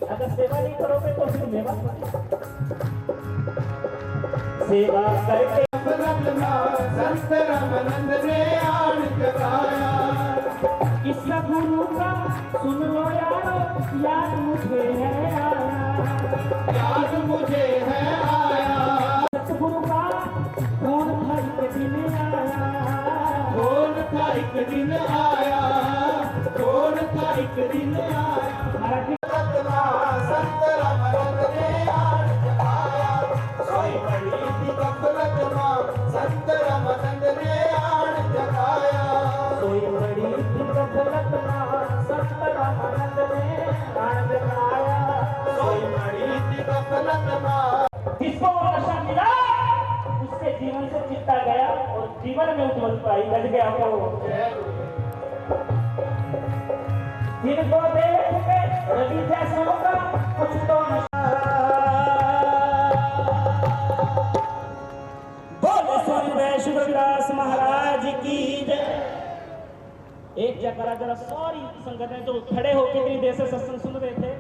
अगर सेवा नहीं करोगे तो फिर मेवा सेवा करके। गफलत माँ। संत रामानंद ने आन जगाया, इस गुरु का सुन लो यारो, याद मुझे है आया। याद मुझे है आया। सतगुरु का कौन था एक दिन आया, कौन था एक दिन आया, कौन था एक दिन आया। महाराज जी संत रामानंद ने आन जगाया, सोई बड़ी थी गफलत माँ। संत रामानंद ने आन जगाया, सोई बड़ी थी गफलत माँ। संत रामानंद ने प्राण जगाया। सोई बड़ी थी गफलत माँ। जिसको वो नशा मिला उसके जीवन से चित्ता गया और जीवन में उज्ज्वलता आई। लग गया वो जिनको देख के रवि जैसों का कुछ तो नशा। बोले स्वामी वैष्णवदास महाराज की जय। एक जगह जरा सारी संगत जो खड़े होकर इतनी देर से सत्संग सुन रहे थे।